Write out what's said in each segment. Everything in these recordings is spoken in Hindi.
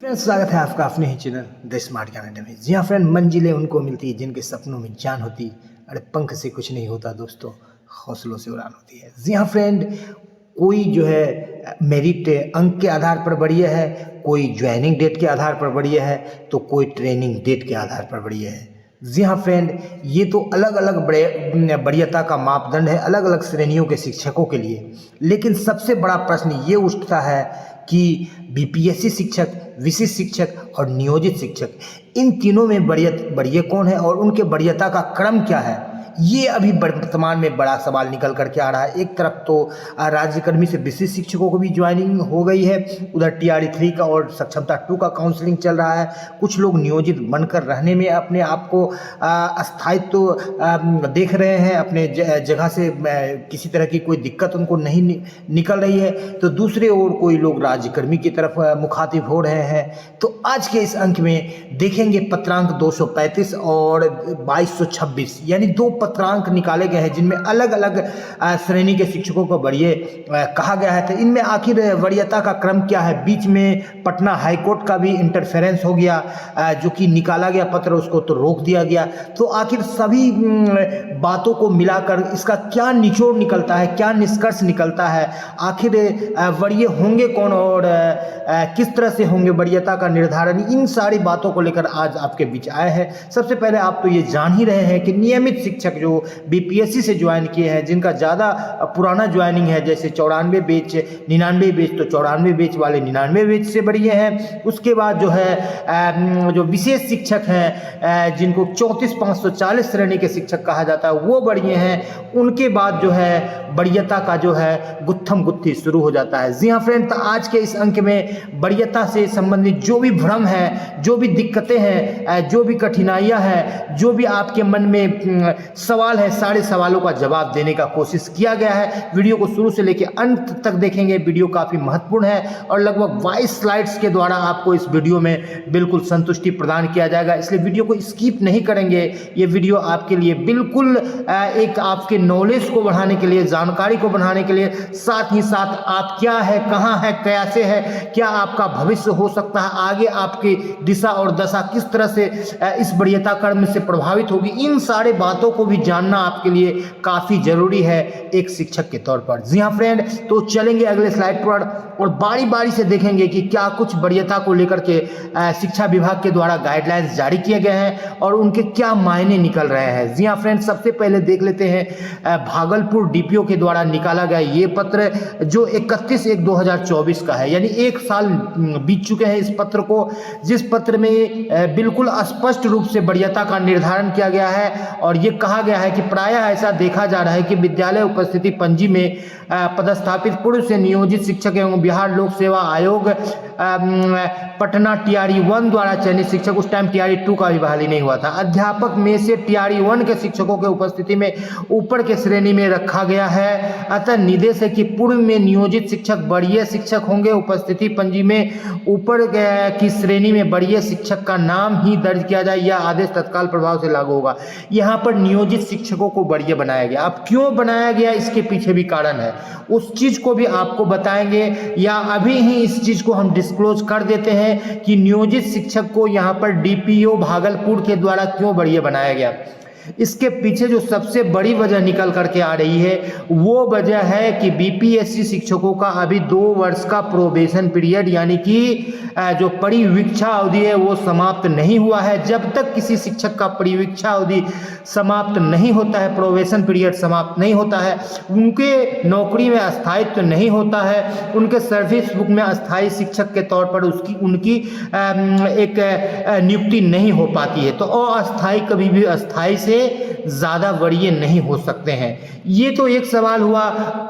फ्रेंड्स, स्वागत है आपका अपने ही चैनल द स्मार्ट कैनेडा में। जी हाँ फ्रेंड, मंजिलें उनको मिलती है जिनके सपनों में जान होती। अरे पंख से कुछ नहीं होता दोस्तों, हौसलों से उड़ान होती है। जी हाँ फ्रेंड, कोई जो है मेरिट अंक के आधार पर बढ़िया है, कोई ज्वाइनिंग डेट के आधार पर बढ़िया है, तो कोई ट्रेनिंग डेट के आधार पर बढ़िया है। जी हाँ फ्रेंड, ये तो अलग अलग वरीयता का मापदंड है अलग अलग श्रेणियों के शिक्षकों के लिए। लेकिन सबसे बड़ा प्रश्न ये उठता है कि बीपीएससी शिक्षक, विशिष्ट शिक्षक और नियोजित शिक्षक, इन तीनों में बढ़िया कौन है और उनके वरीयता का क्रम क्या है। ये अभी वर्तमान में बड़ा सवाल निकल करके आ रहा है। एक तरफ तो राज्यकर्मी से विशिष्ट शिक्षकों को भी ज्वाइनिंग हो गई है, उधर टीआरई 3 का और सक्षमता 2 का काउंसलिंग चल रहा है। कुछ लोग नियोजित बनकर रहने में अपने आप को स्थायित्व देख रहे हैं, अपने जगह से किसी तरह की कोई दिक्कत उनको नहीं निकल रही है, तो दूसरे ओर कोई लोग राज्यकर्मी की तरफ मुखातिब हो रहे हैं। तो आज के इस अंक में देखेंगे पत्रांक 235 और 2226, यानी दो पत्रांक निकाले गए हैं जिनमें अलग अलग श्रेणी के शिक्षकों को वरीय कहा गया है। तो इनमें आखिर वरीयता का क्रम क्या है। बीच में पटना हाईकोर्ट का भी इंटरफेरेंस हो गया, जो कि निकाला गया पत्र उसको तो रोक दिया गया। तो आखिर सभी बातों को मिलाकर इसका क्या निचोड़ निकलता है, क्या निष्कर्ष निकलता है, आखिर वरीय होंगे कौन और किस तरह से होंगे वरीयता का निर्धारण, इन सारी बातों को लेकर आज आपके बीच आए हैं। सबसे पहले आप तो ये जान ही रहे हैं कि नियमित शिक्षक जो बीपीएससी से ज्वाइन किए हैं, जिनका ज़्यादा पुराना ज्वाइनिंग है, जैसे 94 बैच 99 बैच, तो 94 बैच वाले 99 बैच से बढ़िए हैं। उसके बाद जो है जो विशेष शिक्षक हैं, जिनको 34,540 श्रेणी के शिक्षक कहा जाता है, वो बढ़िए हैं। उनके बाद जो है वरीयता का जो है गुत्थम गुत्थी शुरू हो जाता है। जी हाँ फ्रेंड, तो आज के इस अंक में वरीयता से संबंधित जो भी भ्रम है, जो भी दिक्कतें हैं, जो भी कठिनाइयाँ हैं, जो भी आपके मन में सवाल है, सारे सवालों का जवाब देने का कोशिश किया गया है। वीडियो को शुरू से लेकर अंत तक देखेंगे। वीडियो काफ़ी महत्वपूर्ण है और लगभग 22 स्लाइड्स के द्वारा आपको इस वीडियो में बिल्कुल संतुष्टि प्रदान किया जाएगा, इसलिए वीडियो को स्किप नहीं करेंगे। ये वीडियो आपके लिए बिल्कुल एक आपके नॉलेज को बढ़ाने के लिए, जानकारी को बढ़ाने के लिए, साथ ही साथ आप क्या है, कहाँ है, कैसे है, क्या आपका भविष्य हो सकता है, आगे आपकी दिशा और दशा किस तरह से इस वरीयता क्रम से प्रभावित होगी, इन सारे बातों को भी जानना आपके लिए काफ़ी जरूरी है एक शिक्षक के तौर पर। जी हाँ फ्रेंड, तो चलेंगे अगले स्लाइड पर और बारी बारी से देखेंगे कि क्या कुछ वरीयता को लेकर के शिक्षा विभाग के द्वारा गाइडलाइंस जारी किए गए हैं और उनके क्या मायने निकल रहे हैं। जी हाँ फ्रेंड, सबसे पहले देख लेते हैं भागलपुर डीपीओ के द्वारा निकाला गया ये पत्र, जो 31/1/2024 का है, यानी एक साल बीत चुके हैं इस पत्र को, जिस पत्र में बिल्कुल स्पष्ट रूप से वरीयता का निर्धारण किया गया है। और ये कहा गया है कि प्रायः ऐसा देखा जा रहा है कि विद्यालय उपस्थिति पंजी में पदस्थापित पूर्व से नियोजित शिक्षक एवं बिहार लोक सेवा आयोग पटना टीआरई 1 द्वारा चयनित शिक्षक, उस टाइम टीआरई 2 का भी बहाली नहीं हुआ था, अध्यापक में से टीआरई 1 के शिक्षकों के उपस्थिति में ऊपर के श्रेणी में रखा गया है। अतः निर्देश है कि पूर्व में नियोजित शिक्षक वरीय शिक्षक होंगे। उपस्थिति पंजी में ऊपर की श्रेणी में वरीय शिक्षक का नाम ही दर्ज किया जाए, यह आदेश तत्काल प्रभाव से लागू होगा। यहाँ पर नियोजित शिक्षकों को वरीय बनाया गया। अब क्यों बनाया गया, इसके पीछे भी कारण है, उस चीज को भी आपको बताएंगे, या अभी ही इस चीज को हम डिस्क्लोज कर देते हैं कि नियोजित शिक्षक को यहाँ पर डीपीओ भागलपुर के द्वारा क्यों वरीय बनाया गया। इसके पीछे जो सबसे बड़ी वजह निकल करके आ रही है, वो वजह है कि बीपीएससी शिक्षकों का अभी 2 वर्ष का प्रोबेशन पीरियड, यानी कि जो परिवीक्षा अवधि है वो समाप्त नहीं हुआ है। जब तक किसी शिक्षक का परिवीक्षा अवधि समाप्त नहीं होता है, प्रोबेशन पीरियड समाप्त नहीं होता है, उनके नौकरी में स्थायित्व नहीं होता है, उनके सर्विस बुक में अस्थायी शिक्षक के तौर पर उनकी एक नियुक्ति नहीं हो पाती है। तो अस्थायी कभी भी अस्थायी से ज़्यादा वरीय नहीं हो सकते हैं। ये तो एक सवाल हुआ।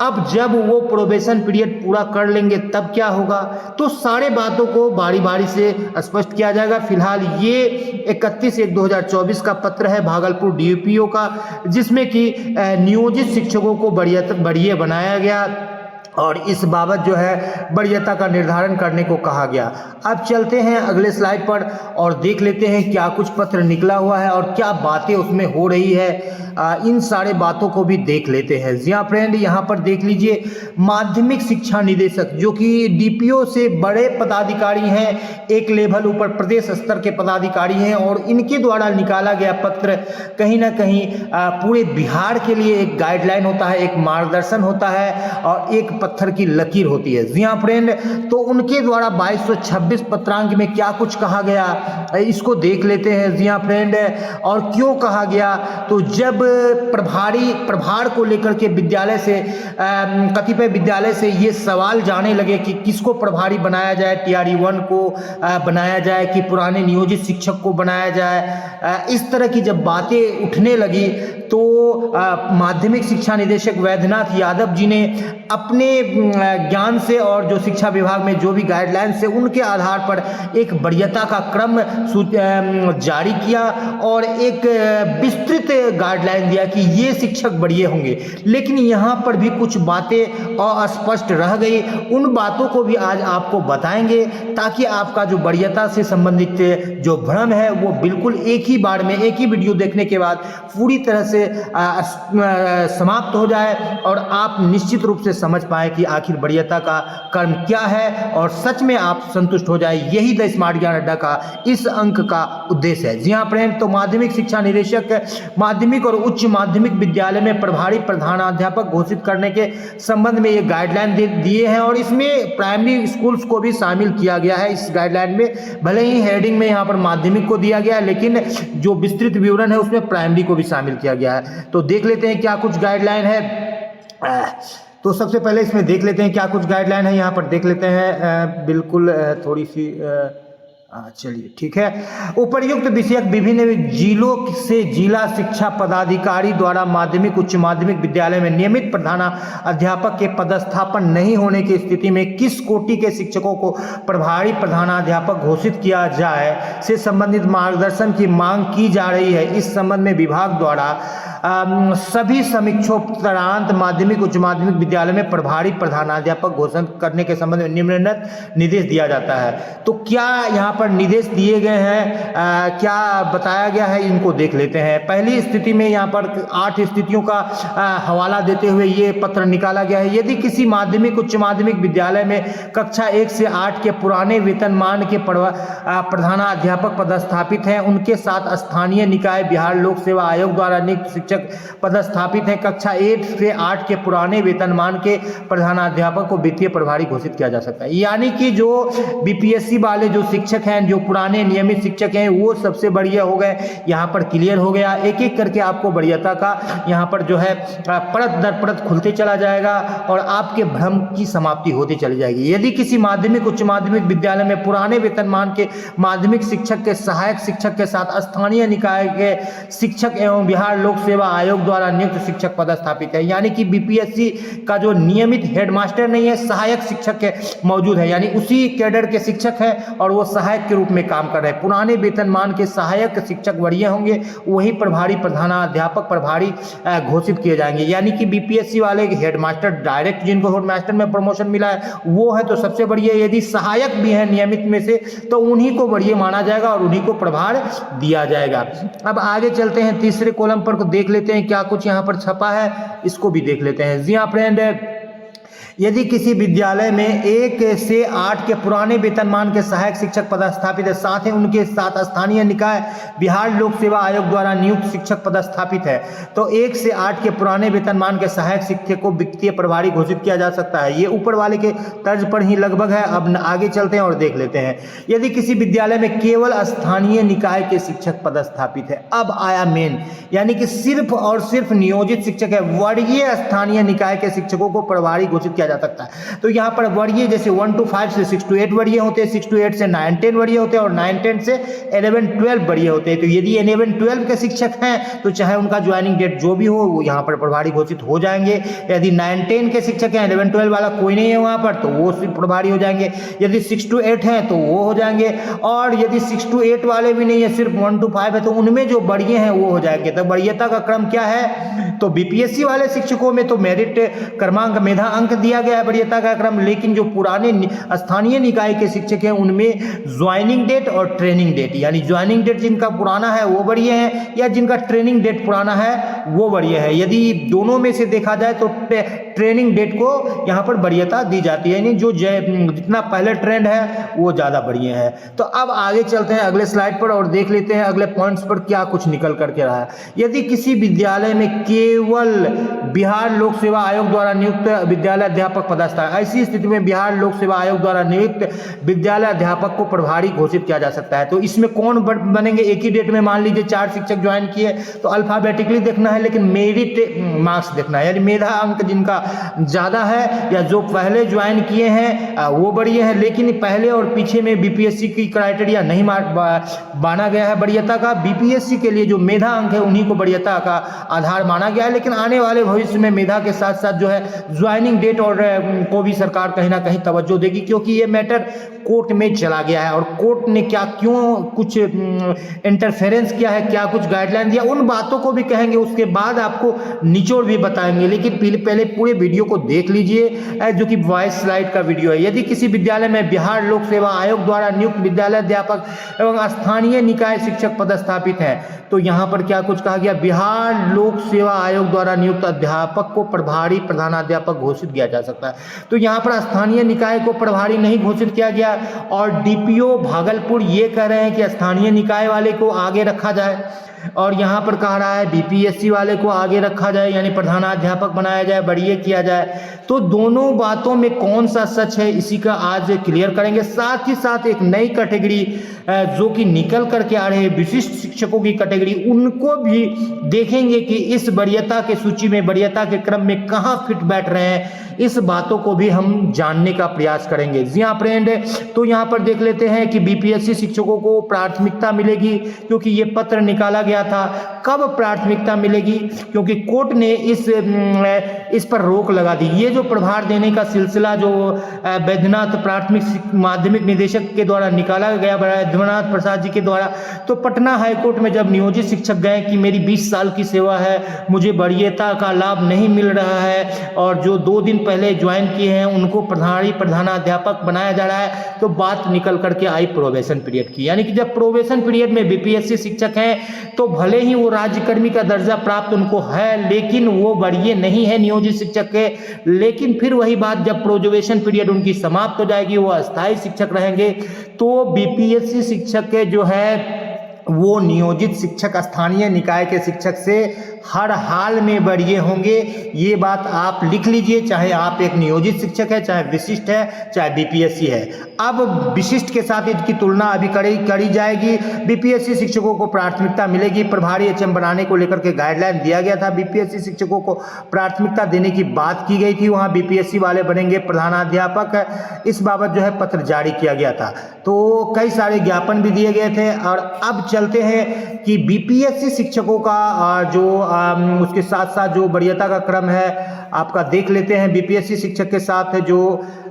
अब जब वो प्रोबेशन पीरियड पूरा कर लेंगे तब क्या होगा, तो सारे बातों को बारी बारी से स्पष्ट किया जाएगा। फिलहाल ये 31/1/2024 का पत्र है भागलपुर डीपीओ का, जिसमें कि नियोजित शिक्षकों को वरीय बनाया गया। और इस बाबत जो है वरीयता का निर्धारण करने को कहा गया। अब चलते हैं अगले स्लाइड पर और देख लेते हैं क्या कुछ पत्र निकला हुआ है और क्या बातें उसमें हो रही है। इन सारे बातों को भी देख लेते हैं। जी हाँ फ्रेंड, यहाँ पर देख लीजिए, माध्यमिक शिक्षा निदेशक जो कि डीपीओ से बड़े पदाधिकारी हैं, एक लेवल ऊपर प्रदेश स्तर के पदाधिकारी हैं, और इनके द्वारा निकाला गया पत्र कहीं ना कहीं पूरे बिहार के लिए एक गाइडलाइन होता है, एक मार्गदर्शन होता है और एक पत्थर की लकीर होती है। जी हाँ फ्रेंड, तो उनके द्वारा 2226 पत्रांक में क्या कुछ कहा गया इसको देख लेते हैं। जी हाँ फ्रेंड, और क्यों कहा गया, तो जब प्रभार को लेकर के विद्यालय से कतिपय विद्यालय से ये सवाल जाने लगे कि किसको प्रभारी बनाया जाए, TRE 1 को बनाया जाए कि पुराने नियोजित शिक्षक को बनाया जाए, इस तरह की जब बातें उठने लगी तो माध्यमिक शिक्षा निदेशक वैद्यनाथ यादव जी ने अपने ज्ञान से और जो शिक्षा विभाग में जो भी गाइडलाइंस है उनके आधार पर एक वरीयता का क्रम जारी किया और एक विस्तृत गाइडलाइन दिया कि ये शिक्षक वरीय होंगे। लेकिन यहाँ पर भी कुछ बातें अस्पष्ट रह गई, उन बातों को भी आज आपको बताएंगे ताकि आपका जो वरीयता से संबंधित जो भ्रम है वो बिल्कुल एक ही बार में, एक ही वीडियो देखने के बाद पूरी तरह से समाप्त हो जाए और आप निश्चित रूप से समझ पाए कि आखिर वरीयता का कर्म क्या है और सच में आप संतुष्ट हो जाए। यही द स्मार्ट ज्ञान अड्डा का इस अंक का उद्देश्य है। जी हाँ फ्रेंड, तो माध्यमिक शिक्षा निदेशक माध्यमिक और उच्च माध्यमिक विद्यालय में प्रभारी प्रधानाध्यापक घोषित करने के संबंध में ये गाइडलाइन दिए हैं और इसमें प्राइमरी स्कूल्स को भी शामिल किया गया है इस गाइडलाइन में। भले ही हेडिंग में यहाँ पर माध्यमिक को दिया गया है, लेकिन जो विस्तृत विवरण है उसमें प्राइमरी को भी शामिल किया गया है। तो देख लेते हैं क्या कुछ गाइडलाइन है। तो सबसे पहले इसमें देख लेते हैं क्या कुछ गाइडलाइन है, यहाँ पर देख लेते हैं। बिल्कुल थोड़ी सी चलिए ठीक है। उपर्युक्त विषयक विभिन्न जिलों से जिला शिक्षा पदाधिकारी द्वारा माध्यमिक उच्च माध्यमिक विद्यालय में नियमित प्रधानाध्यापक के पदस्थापन नहीं होने की स्थिति में किस कोटि के शिक्षकों को प्रभारी प्रधानाध्यापक घोषित किया जाए से संबंधित मार्गदर्शन की मांग की जा रही है। इस संबंध में विभाग द्वारा सभी समीक्षोपरांत माध्यमिक उच्च माध्यमिक विद्यालय में प्रभारी प्रधानाध्यापक घोषणा करने के संबंध में निम्नलिखित निर्देश दिया जाता है। तो क्या यहाँ पर निर्देश दिए गए हैं, क्या बताया गया है, इनको देख लेते हैं। पहली स्थिति में यहाँ पर 8 स्थितियों का हवाला देते हुए ये पत्र निकाला गया है। यदि किसी माध्यमिक उच्च माध्यमिक विद्यालय में कक्षा 1 से 8 के पुराने वेतनमान के प्रधानाध्यापक पदस्थापित हैं, उनके साथ स्थानीय निकाय बिहार लोक सेवा आयोग द्वारा नियुक्त शिक्षक पदस्थापित हैं, कक्षा 1 से 8 के पुराने वेतनमान के प्रधानाध्यापक को वित्तीय प्रभारी घोषित किया जा सकता है। यानी कि जो BPSC वाले जो शिक्षक हैं, जो पुराने नियमित शिक्षक हैं, वो सबसे बढ़िया हो गए। यहाँ पर क्लियर हो गया, एक एक करके आपको वरीयता का यहाँ पर जो है परत दर परत खुलते चला जाएगा और आपके भ्रम की समाप्ति होती चली जाएगी। यदि किसी माध्यमिक उच्च माध्यमिक विद्यालय में पुराने वेतनमान के माध्यमिक शिक्षक के सहायक शिक्षक के साथ स्थानीय निकाय के शिक्षक एवं बिहार लोक सेवा आयोग द्वारा नियुक्त शिक्षक पदस्थापित है, यानी कि BPSC का जो नियमित हेडमास्टर नहीं है, सहायक शिक्षक मौजूद है, यानी उसी कैडर के शिक्षक है और वो सहायक के रूप में काम कर रहे हैं। पुराने वेतनमान के सहायक शिक्षक वरीय होंगे, वही प्रभारी प्रधानाध्यापक प्रभारी घोषित किए जाएंगे। यानी कि BPSC वाले हेडमास्टर डायरेक्ट, जिनको हेडमास्टर में प्रमोशन मिला है वो है तो सबसे बढ़िया। यदि सहायक भी है नियमित में से तो उन्हीं को वरीय माना जाएगा और उन्हीं को प्रभार दिया जाएगा। अब आगे चलते हैं, तीसरे कॉलम पर देख लेते हैं क्या कुछ यहाँ पर छपा है, इसको भी देख लेते हैं। जी हाँ फ्रेंड, यदि किसी विद्यालय में 1 से 8 के पुराने वेतनमान के सहायक शिक्षक पदस्थापित है, साथ ही उनके साथ स्थानीय निकाय बिहार लोक सेवा आयोग द्वारा नियुक्त शिक्षक पदस्थापित है, तो 1 से 8 के पुराने वेतनमान के सहायक शिक्षक को वित्तीय प्रभारी घोषित किया जा सकता है। ये ऊपर वाले के तर्ज पर ही लगभग है। अब आगे चलते हैं और देख लेते हैं। यदि किसी विद्यालय में केवल स्थानीय निकाय के शिक्षक पदस्थापित है, अब आया मेन, यानी कि सिर्फ और सिर्फ नियोजित शिक्षक है, वरीय स्थानीय निकाय के शिक्षकों को प्रभारी घोषित जा सकता है। तो यहाँ पर वरीय जैसे 1 to 5 से 6 to 8 वरीय होते हैं, 6 to 8 से 9 10 वरीय होते हैं और 9 10 से 11 12 वरीय होते हैं। तो यदि 11 12 के शिक्षक हैं तो चाहे उनका ज्वाइनिंग डेट जो भी हो वो यहाँ पर प्रभारी घोषित हो जाएंगे। यदि 9 10 के शिक्षक हैं, 11 12 वाला कोई नहीं है वहाँ पर, तो वो सिर्फ प्रभारी हो जाएंगे। यदि 6 to 8 हैं तो वो हो जाएंगे, और यदि 6 to 8 वाले भी नहीं है, सिर्फ 1 to 5 है, तो उनमें जो वरीय हैं वो हो जाएंगे। तो वरीयता का क्रम क्या है, तो बीपीएससी वाले शिक्षकों में तो मेरिट क्रमांक मेधा अंक दिया गया है वरीयता का क्रम, लेकिन जो पुराने स्थानीय निकाय के शिक्षक हैं उनमें ज्वाइनिंग डेट और ट्रेनिंग डेट, यानी ज्वाइनिंग डेट जिनका पुराना है वो वरीय है या जिनका ट्रेनिंग डेट पुराना है वो वरीय है। यदि दोनों में से देखा जाए तो ट्रेनिंग डेट को यहाँ पर वरीयता दी जाती है, यानी जो जितना पहले ट्रेंड है वो ज़्यादा बढ़िया है। तो अब आगे चलते हैं अगले स्लाइड पर और देख लेते हैं अगले पॉइंट्स पर क्या कुछ निकल करके रहा है। यदि किसी विद्यालय में केवल बिहार लोक सेवा आयोग द्वारा नियुक्त विद्यालय अध्यापक पदस्थ है, ऐसी स्थिति में बिहार लोक सेवा आयोग द्वारा नियुक्त विद्यालय अध्यापक को प्रभारी घोषित किया जा सकता है। तो इसमें कौन बनेंगे? एक ही डेट में मान लीजिए 4 शिक्षक ज्वाइन किए तो अल्फाबेटिकली देखना है, लेकिन मेरिट मार्क्स देखना है, यानी मेधा अंक जिनका ज़्यादा है या जो पहले ज्वाइन किए हैं वो बढ़िए है, लेकिन पहले और पीछे में बीपीएससी की क्राइटेरिया नहीं माना गया है वरीयता का। बीपीएससी के लिए जो मेधा अंक है उन्हीं को वरीयता का आधार माना गया है, लेकिन आने वाले भविष्य में मेधा के साथ साथ जो है ज्वाइनिंग डेट और को भी सरकार कहीं ना कहीं तवज्जो देगी, क्योंकि ये मैटर कोर्ट में चला गया है और कोर्ट ने क्यों कुछ इंटरफेरेंस किया है, क्या कुछ गाइडलाइन दिया, उन बातों को भी कहेंगे, उसके बाद आपको निचोड़ भी बताएंगे। लेकिन पहले पूरे वीडियो को देख लीजिए जो कि वॉइस स्लाइड का वीडियो है। यदि किसी विद्यालय में बिहार लोक सेवा आयोग द्वारा नियुक्त विद्यालय अध्यापक एवं स्थानीय निकाय शिक्षक पदस्थापित हैं, तो यहाँ पर क्या कुछ कहा गया? बिहार लोक सेवा आयोग द्वारा नियुक्त अध्यापक को प्रभारी प्रधानाध्यापक घोषित किया जा सकता है। तो यहाँ पर स्थानीय निकाय को प्रभारी नहीं घोषित किया गया और डीपीओ भागलपुर ये कह रहे हैं कि स्थानीय निकाय वाले को आगे रखा जाए, और यहाँ पर कह रहा है बीपीएससी वाले को आगे रखा जाए, यानी प्रधानाध्यापक बनाया जाए, बढ़िया किया जाए। तो दोनों बातों में कौन सा सच है इसी का आज क्लियर करेंगे। साथ ही साथ एक नई कैटेगरी जो कि निकल करके आ रहे हैं विशिष्ट शिक्षकों की कैटेगरी, उनको भी देखेंगे कि इस वरीयता के सूची में वरीयता के क्रम में कहाँ फिट बैठ रहे हैं, इस बातों को भी हम जानने का प्रयास करेंगे। जी हाँ फ्रेंड, तो यहाँ पर देख लेते हैं कि बीपीएससी शिक्षकों को प्राथमिकता मिलेगी, क्योंकि ये पत्र निकाला गया था। कब प्राथमिकता मिलेगी? क्योंकि कोर्ट ने इस पर रोक लगा दी। ये जो प्रभार देने का सिलसिला जो बैद्यनाथ प्राथमिक माध्यमिक निदेशक के द्वारा निकाला गया, बैद्यनाथ प्रसाद जी के द्वारा, तो पटना हाईकोर्ट में जब नियोजित शिक्षक गए कि मेरी 20 साल की सेवा है, मुझे वरीयता का लाभ नहीं मिल रहा है, और जो 2 दिन पहले ज्वाइन किए हैं उनको प्रधानाध्यापक बनाया जा रहा है, तो बात निकल करके आई प्रोबेशन पीरियड की। यानी कि जब प्रोबेशन पीरियड में बीपीएससी शिक्षक हैं तो भले ही वो राज्यकर्मी का दर्जा प्राप्त उनको है, लेकिन वो वरीय नहीं है नियोजित शिक्षक के। लेकिन फिर वही बात, जब प्रोबेशन पीरियड उनकी समाप्त हो जाएगी, वो अस्थायी शिक्षक रहेंगे, तो बीपीएससी शिक्षक के जो है वो नियोजित शिक्षक स्थानीय निकाय के शिक्षक से हर हाल में वरीय होंगे। ये बात आप लिख लीजिए, चाहे आप एक नियोजित शिक्षक है, चाहे विशिष्ट है, चाहे बीपीएससी है। अब विशिष्ट के साथ इसकी तुलना अभी करी जाएगी। बीपीएससी शिक्षकों को प्राथमिकता मिलेगी। प्रभारी एचएम बनाने को लेकर के गाइडलाइन दिया गया था, बीपीएससी शिक्षकों को प्राथमिकता देने की बात की गई थी। वहाँ बीपीएससी वाले बनेंगे प्रधानाध्यापक, इस बाबत जो है पत्र जारी किया गया था। तो कई सारे ज्ञापन भी दिए गए थे। और अब चलते हैं कि बीपीएससी शिक्षकों का जो उसके साथ साथ जो वरीयता का क्रम है आपका देख लेते हैं। बीपीएससी शिक्षक के साथ जो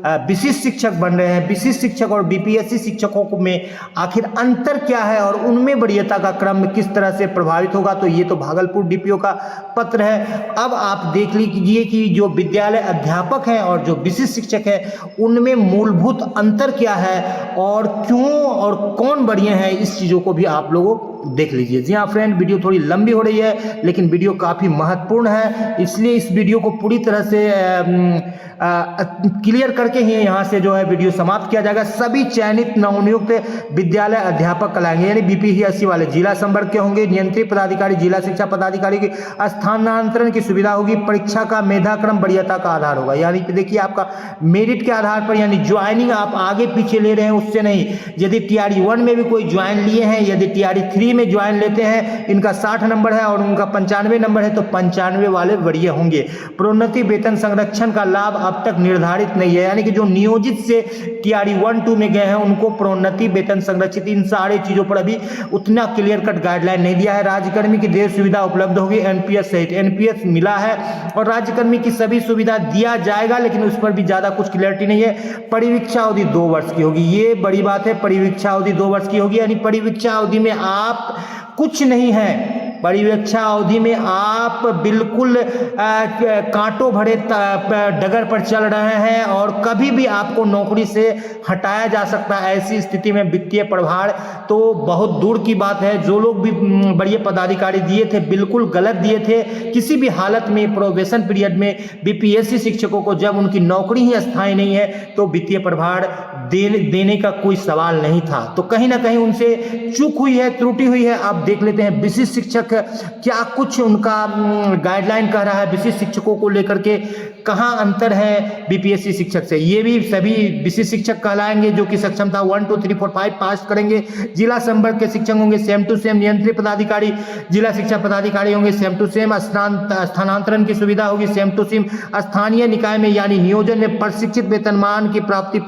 विशिष्ट शिक्षक बन रहे हैं, विशिष्ट शिक्षक और बीपीएससी शिक्षकों में आखिर अंतर क्या है और उनमें वरीयता का क्रम किस तरह से प्रभावित होगा, तो ये तो भागलपुर डीपीओ का पत्र है। अब आप देख लीजिए कि जो विद्यालय अध्यापक हैं और जो विशिष्ट शिक्षक हैं उनमें मूलभूत अंतर क्या है और क्यों और कौन वरीय हैं, इस चीज़ों को भी आप लोगों देख लीजिए। जी हाँ फ्रेंड, वीडियो थोड़ी लंबी हो रही है लेकिन वीडियो काफ़ी महत्वपूर्ण है, इसलिए इस वीडियो को पूरी तरह से क्लियर करके ही यहाँ से जो है वीडियो समाप्त किया जाएगा। सभी चयनित नवनियुक्त विद्यालय अध्यापक कहलाएंगे, यानी बीपीएससी वाले जिला संवर्ग के होंगे। नियंत्रित पदाधिकारी जिला शिक्षा पदाधिकारी की स्थानांतरण की सुविधा होगी। परीक्षा का मेधाक्रम वरीयता का आधार होगा, यानी कि देखिए आपका मेरिट के आधार पर, यानी ज्वाइनिंग आप आगे पीछे ले रहे हैं उससे नहीं। यदि टीआरई 1 में भी कोई ज्वाइन लिए हैं, यदि टीआरई 3 में ज्वाइन लेते हैं, इनका 60 नंबर है और उनका 95 नंबर है, तो 95 वाले वरीय होंगे। प्रोन्नति वेतन संरक्षण का लाभ अब तक निर्धारित नहीं है, यानी कि जो नियोजित से टीआरई 1-2 में गए हैं उनको प्रोन्नति वेतन संरक्षित, इन सारे चीजों पर अभी उतना क्लियर कट गाइडलाइन नहीं दिया है। राज्यकर्मी की देय सुविधा उपलब्ध होगी एनपीएस सहित, एनपीएस मिला है और राज्यकर्मी की सभी सुविधा दिया जाएगा, लेकिन उस पर भी ज्यादा कुछ क्लियरिटी नहीं है। परिवीक्षा अवधि 2 वर्ष की होगी, ये बड़ी बात है। परिवीक्षा अवधि 2 वर्ष की होगी, यानी परिवीक्षा अवधि में आप कुछ नहीं है, परीक्षा अवधि में आप बिल्कुल कांटों भरे डगर पर चल रहे हैं और कभी भी आपको नौकरी से हटाया जा सकता है। ऐसी स्थिति में वित्तीय प्रभार तो बहुत दूर की बात है। जो लोग भी बड़े पदाधिकारी दिए थे बिल्कुल गलत दिए थे। किसी भी हालत में प्रोबेशन पीरियड में बीपीएससी शिक्षकों को जब उनकी नौकरी ही अस्थायी नहीं है तो वित्तीय प्रभार देने का कोई सवाल नहीं था। तो कहीं ना कहीं उनसे चूक हुई है, त्रुटि हुई है। आप देख लेते हैं विशिष्ट शिक्षक क्या कुछ उनका गाइडलाइन कह रहा है, विशिष्ट शिक्षकों को लेकर के कहाँ अंतर है बीपीएससी शिक्षक से। ये भी सभी विशिष्ट शिक्षक कहलाएंगे जो कि सक्षमता 1 2 3 4 5 पास करेंगे। जिला संवर्ग के शिक्षक होंगे सेम टू सेम। नियंत्रित पदाधिकारी जिला शिक्षा पदाधिकारी होंगे सेम टू सेम। स्थानांतरण की सुविधा होगी सेम टू सेम। स्थानीय निकाय में यानी नियोजन में प्रशिक्षित वेतनमान की प्राप्ति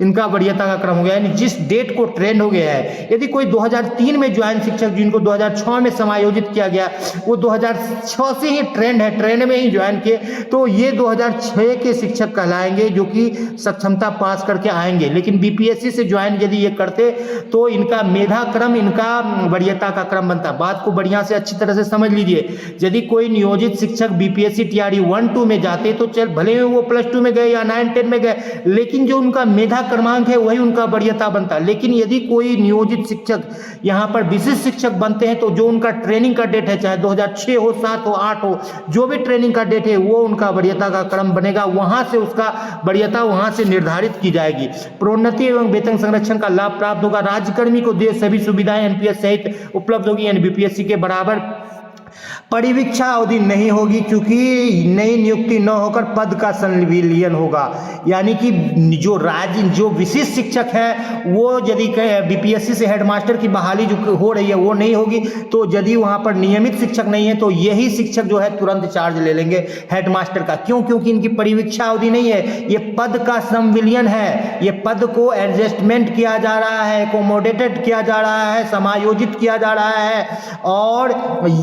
इनका वरीयता का क्रम हो गया, यानी जिस डेट को ट्रेंड हो गया है। यदि कोई 2003 में ज्वाइन शिक्षक जिनको 2006 में समायोजित किया गया वो 2006 से ही ट्रेंड है, ट्रेंड में ही ज्वाइन किए, तो ये 2006 के शिक्षक कहलाएंगे जो कि सक्षमता पास करके आएंगे। लेकिन बीपीएससी से ज्वाइन यदि ये करते तो इनका मेधा क्रम, इनका वरीयता का क्रम बनता। बात को बढ़िया से अच्छी तरह से समझ लीजिए। यदि कोई नियोजित शिक्षक बीपीएससी टीआरई 1 2 में जाते तो चल भले ही वो +2 में गए या 9 10 में गए, लेकिन जो उनका मेधा क्रमांक है वही उनका वरीयता बनता। लेकिन यदि कोई नियोजित शिक्षक यहाँ पर विशिष्ट शिक्षक बनते हैं तो जो उनका ट्रेनिंग का डेट है, चाहे 2006 हो, 7 हो, 8 हो, जो भी ट्रेनिंग का डेट है वो उनका वरीयता का क्रम बनेगा। वहां से उसका वरीयता वहां से निर्धारित की जाएगी। प्रोन्नति एवं वेतन संरक्षण का लाभ प्राप्त होगा। राज्यकर्मी को दे सभी सुविधाएं एनपीएस सहित उपलब्ध होगी, यानी बीपीएससी के बराबर। परिवीक्षा अवधि नहीं होगी क्योंकि नई नियुक्ति न होकर पद का संविलियन होगा, यानी कि जो विशिष्ट शिक्षक है वो यदि बीपीएससी से हेडमास्टर की बहाली जो हो रही है वो नहीं होगी, तो यदि वहां पर नियमित शिक्षक नहीं है तो यही शिक्षक जो है तुरंत चार्ज ले लेंगे हेडमास्टर का। क्यों? क्योंकि इनकी परिवीक्षा अवधि नहीं है, ये पद का संविलियन है। ये पद को एडजस्टमेंट किया जा रहा है, एकोमोडेटेड किया जा रहा है, समायोजित किया जा रहा है, और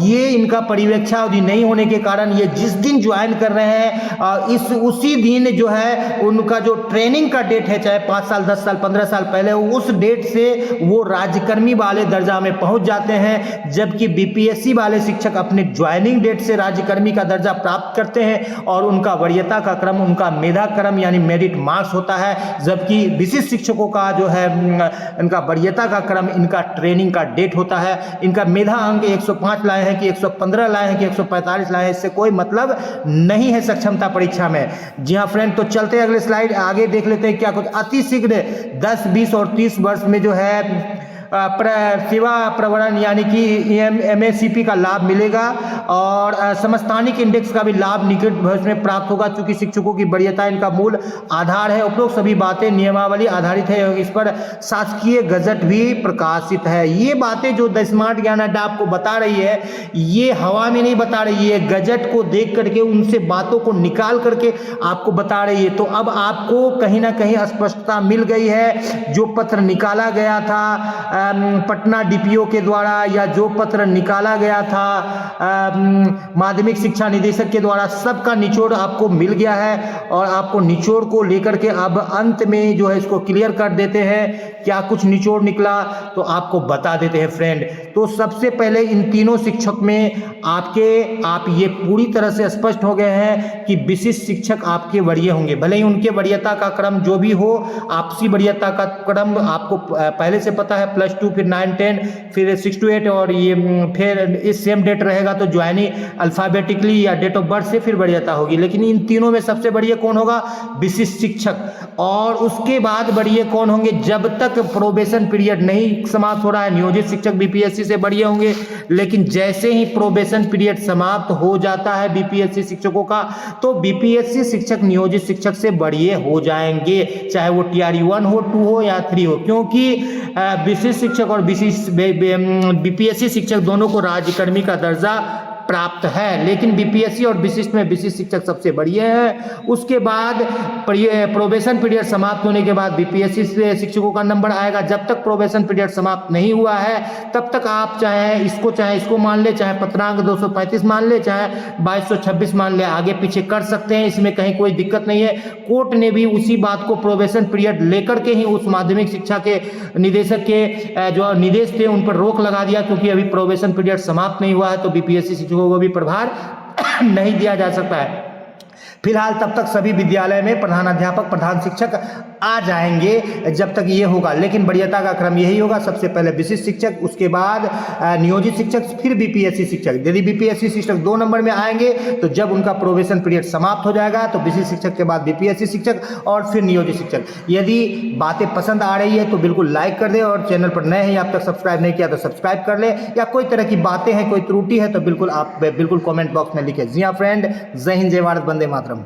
ये इनका परिवीक्षा अवधि नहीं होने के कारण ये जिस दिन ज्वाइन कर रहे हैं उसी दिन जो है उनका जो ट्रेनिंग का डेट है, चाहे 5 साल 10 साल 15 साल पहले, उस डेट से वो राज्यकर्मी वाले दर्जा में पहुंच जाते हैं। जबकि बीपीएससी वाले शिक्षक अपने ज्वाइनिंग डेट से राज्यकर्मी का दर्जा प्राप्त करते हैं और उनका वरीयता का क्रम, उनका मेधा क्रम यानी मेरिट मार्क्स होता है। जबकि विशिष्ट शिक्षकों का जो है इनका वरीयता का क्रम, इनका ट्रेनिंग का डेट होता है। इनका मेधा अंक 105 लाए हैं कि 115 लाए हैं कि 145 लाए हैं, इससे कोई मतलब नहीं है सक्षमता परीक्षा में। जी हाँ फ्रेंड, तो चलते हैं अगले स्लाइड, आगे देख लेते हैं क्या कुछ। अति शीघ्र 10 20 और 30 वर्ष में जो है सेवा प्रवरण यानी कि एमएससीपी का लाभ मिलेगा और समस्थानिक इंडेक्स का भी लाभ निकट भविष्य में प्राप्त होगा, क्योंकि शिक्षकों की वरीयता इनका मूल आधार है। उपरोक्त सभी बातें नियमावली आधारित है, इस पर शासकीय गजट भी प्रकाशित है। ये बातें जो द स्मार्ट ज्ञान अड्डा आपको बता रही है ये हवा में नहीं बता रही है, गजट को देख करके उनसे बातों को निकाल करके आपको बता रही है। तो अब आपको कहीं ना कहीं स्पष्टता मिल गई है। जो पत्र निकाला गया था पटना डीपीओ के द्वारा या जो पत्र निकाला गया था माध्यमिक शिक्षा निदेशक के द्वारा, सबका निचोड़ आपको मिल गया है और आपको निचोड़ को लेकर के अब अंत में जो है इसको क्लियर कर देते हैं। क्या कुछ निचोड़ निकला तो आपको बता देते हैं फ्रेंड। तो सबसे पहले इन तीनों शिक्षक में आप ये पूरी तरह से स्पष्ट हो गए हैं कि विशिष्ट शिक्षक आपके वरीय होंगे, भले ही उनके वरीयता का क्रम जो भी हो, आपसी वरीयता का क्रम आपको पहले से पता है, +2 फिर 9 10 फिर 6 to 8 और ये फिर इस सेम डेट रहेगा तो ज्वाइनिंग अल्फाबेटिकली या डेट ऑफ बर्थ से फिर वरीयता होगी। लेकिन इन तीनों में सबसे वरीय कौन होगा? विशिष्ट शिक्षक। और उसके बाद वरीय कौन होंगे? जब तक प्रोबेशन पीरियड नहीं समाप्त हो रहा है नियोजित शिक्षक बीपीएससी से वरीय होंगे, लेकिन जैसे ही प्रोबेशन पीरियड समाप्त हो जाता है बीपीएससी शिक्षकों का तो बीपीएससी शिक्षक नियोजित शिक्षक से वरीय हो जाएंगे, चाहे वो टीआरई 1 हो, 2 हो या 3 हो। क्योंकि विशिष्ट शिक्षक और बीपीएससी शिक्षक दोनों को राज्यकर्मी का दर्जा प्राप्त है। लेकिन बीपीएससी और विशिष्ट में विशिष्ट शिक्षक सबसे बढ़िया है। उसके बाद प्रोबेशन पीरियड समाप्त होने के बाद बीपीएससी से शिक्षकों का नंबर आएगा। जब तक प्रोबेशन पीरियड समाप्त नहीं हुआ है तब तक आप चाहे इसको मान ले, चाहे पत्रांक 235 मान ले, चाहे 2226 मान ले, आगे पीछे कर सकते हैं, इसमें कहीं कोई दिक्कत नहीं है। कोर्ट ने भी उसी बात को प्रोबेशन पीरियड लेकर के ही उस माध्यमिक शिक्षा के निदेशक के जो निर्देश थे उन पर रोक लगा दिया, क्योंकि अभी प्रोबेशन पीरियड समाप्त नहीं हुआ है तो बीपीएससी शिक्षकों को भी प्रभार नहीं दिया जा सकता है। फिलहाल तब तक सभी विद्यालय में प्रधानाध्यापक प्रधान शिक्षक आ जाएंगे जब तक ये होगा, लेकिन वरीयता का क्रम यही होगा, सबसे पहले विशिष्ट शिक्षक, उसके बाद नियोजित शिक्षक, फिर बीपीएससी शिक्षक। यदि बीपीएससी शिक्षक 2 नंबर में आएंगे तो जब उनका प्रोबेशन पीरियड समाप्त हो जाएगा तो विशिष्ट शिक्षक के बाद बीपीएससी शिक्षक और फिर नियोजित शिक्षक। यदि बातें पसंद आ रही है तो बिल्कुल लाइक कर दे, और चैनल पर नए हैं या अब तक सब्सक्राइब नहीं किया तो सब्सक्राइब कर ले, या कोई तरह की बातें हैं, कोई त्रुटि है तो बिल्कुल आप कमेंट बॉक्स में लिखें। जी हाँ फ्रेंड, जय हिंद, जय भारत, वंदे मातरम।